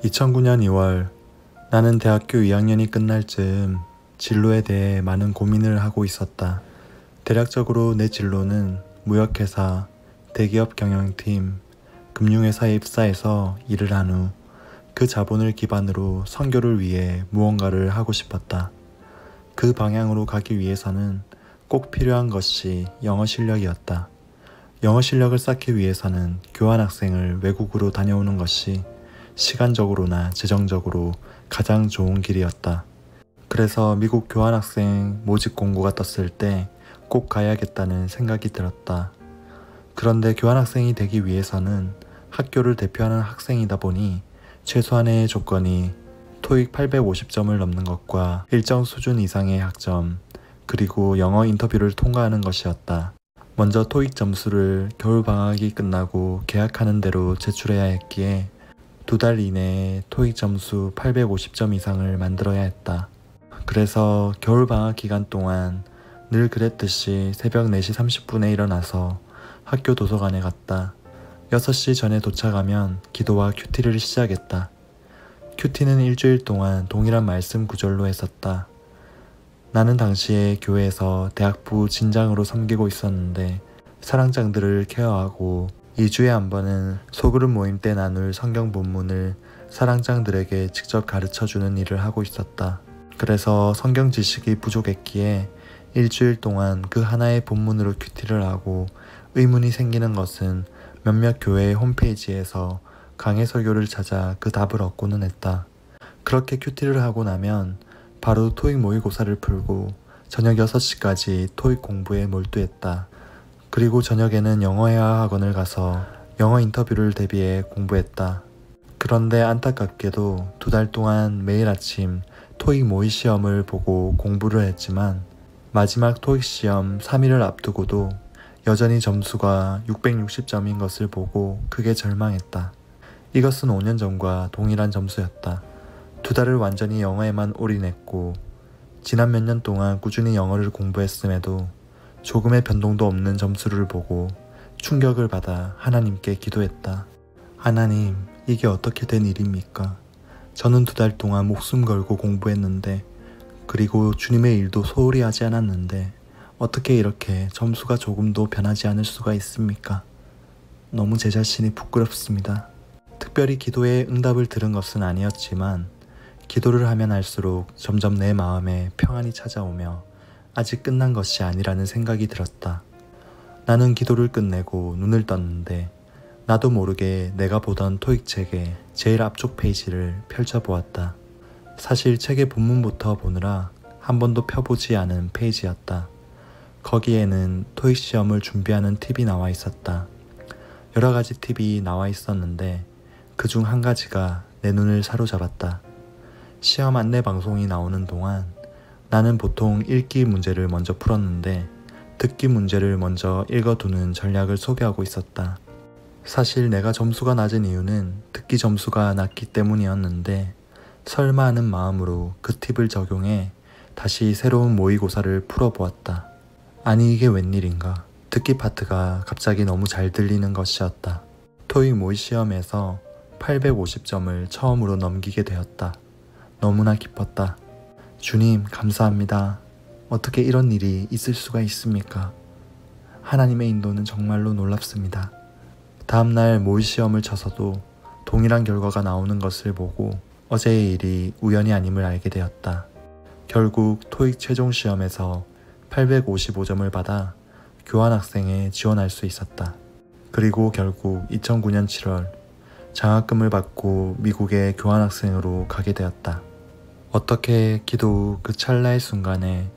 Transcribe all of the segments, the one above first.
2009년 2월, 나는 대학교 2학년이 끝날 즈음 진로에 대해 많은 고민을 하고 있었다. 대략적으로 내 진로는 무역회사, 대기업 경영팀, 금융회사에 입사해서 일을 한 후 그 자본을 기반으로 선교를 위해 무언가를 하고 싶었다. 그 방향으로 가기 위해서는 꼭 필요한 것이 영어 실력이었다. 영어 실력을 쌓기 위해서는 교환학생을 외국으로 다녀오는 것이 시간적으로나 재정적으로 가장 좋은 길이었다. 그래서 미국 교환학생 모집 공고가 떴을 때 꼭 가야겠다는 생각이 들었다. 그런데 교환학생이 되기 위해서는 학교를 대표하는 학생이다 보니 최소한의 조건이 토익 850점을 넘는 것과 일정 수준 이상의 학점, 그리고 영어 인터뷰를 통과하는 것이었다. 먼저 토익 점수를 겨울방학이 끝나고 계약하는 대로 제출해야 했기에 2달 이내에 토익 점수 850점 이상을 만들어야 했다. 그래서 겨울방학 기간 동안 늘 그랬듯이 새벽 4시 30분에 일어나서 학교 도서관에 갔다. 6시 전에 도착하면 기도와 큐티를 시작했다. 큐티는 일주일 동안 동일한 말씀 구절로 했었다. 나는 당시에 교회에서 대학부 진장으로 섬기고 있었는데 사랑장들을 케어하고 2주에 한 번은 소그룹 모임 때 나눌 성경 본문을 사랑장들에게 직접 가르쳐주는 일을 하고 있었다. 그래서 성경 지식이 부족했기에 일주일 동안 그 하나의 본문으로 큐티를 하고 의문이 생기는 것은 몇몇 교회의 홈페이지에서 강해 설교를 찾아 그 답을 얻고는 했다. 그렇게 큐티를 하고 나면 바로 토익 모의고사를 풀고 저녁 6시까지 토익 공부에 몰두했다. 그리고 저녁에는 영어 회화 학원을 가서 영어 인터뷰를 대비해 공부했다. 그런데 안타깝게도 2달 동안 매일 아침 토익 모의 시험을 보고 공부를 했지만 마지막 토익 시험 3일을 앞두고도 여전히 점수가 660점인 것을 보고 크게 절망했다. 이것은 5년 전과 동일한 점수였다. 2달을 완전히 영어에만 올인했고 지난 몇 년 동안 꾸준히 영어를 공부했음에도 조금의 변동도 없는 점수를 보고 충격을 받아 하나님께 기도했다. 하나님, 이게 어떻게 된 일입니까? 저는 2달 동안 목숨 걸고 공부했는데 그리고 주님의 일도 소홀히 하지 않았는데 어떻게 이렇게 점수가 조금도 변하지 않을 수가 있습니까? 너무 제 자신이 부끄럽습니다. 특별히 기도에 응답을 들은 것은 아니었지만 기도를 하면 할수록 점점 내 마음에 평안이 찾아오며 아직 끝난 것이 아니라는 생각이 들었다. 나는 기도를 끝내고 눈을 떴는데 나도 모르게 내가 보던 토익 책의 제일 앞쪽 페이지를 펼쳐보았다. 사실 책의 본문부터 보느라 한 번도 펴보지 않은 페이지였다. 거기에는 토익 시험을 준비하는 팁이 나와 있었다. 여러 가지 팁이 나와 있었는데 그중 한 가지가 내 눈을 사로잡았다. 시험 안내 방송이 나오는 동안 나는 보통 읽기 문제를 먼저 풀었는데 듣기 문제를 먼저 읽어두는 전략을 소개하고 있었다. 사실 내가 점수가 낮은 이유는 듣기 점수가 낮기 때문이었는데 설마 하는 마음으로 그 팁을 적용해 다시 새로운 모의고사를 풀어보았다. 아니 이게 웬일인가. 듣기 파트가 갑자기 너무 잘 들리는 것이었다. 토익 모의 시험에서 850점을 처음으로 넘기게 되었다. 너무나 기뻤다. 주님 감사합니다. 어떻게 이런 일이 있을 수가 있습니까? 하나님의 인도는 정말로 놀랍습니다. 다음날 모의 시험을 쳐서도 동일한 결과가 나오는 것을 보고 어제의 일이 우연이 아님을 알게 되었다. 결국 토익 최종 시험에서 855점을 받아 교환학생에 지원할 수 있었다. 그리고 결국 2009년 7월 장학금을 받고 미국에 교환학생으로 가게 되었다. 어떻게 기도 후 그 찰나의 순간에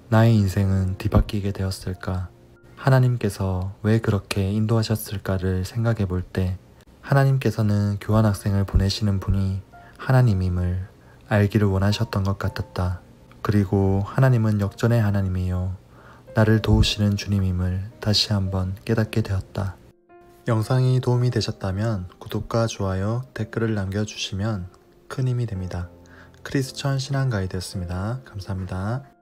나의 인생은 뒤바뀌게 되었을까? 하나님께서 왜 그렇게 인도하셨을까를 생각해 볼 때 하나님께서는 교환학생을 보내시는 분이 하나님임을 알기를 원하셨던 것 같았다. 그리고 하나님은 역전의 하나님이요 나를 도우시는 주님임을 다시 한번 깨닫게 되었다. 영상이 도움이 되셨다면 구독과 좋아요, 댓글을 남겨주시면 큰 힘이 됩니다. 크리스천 신앙 가이드였습니다. 감사합니다.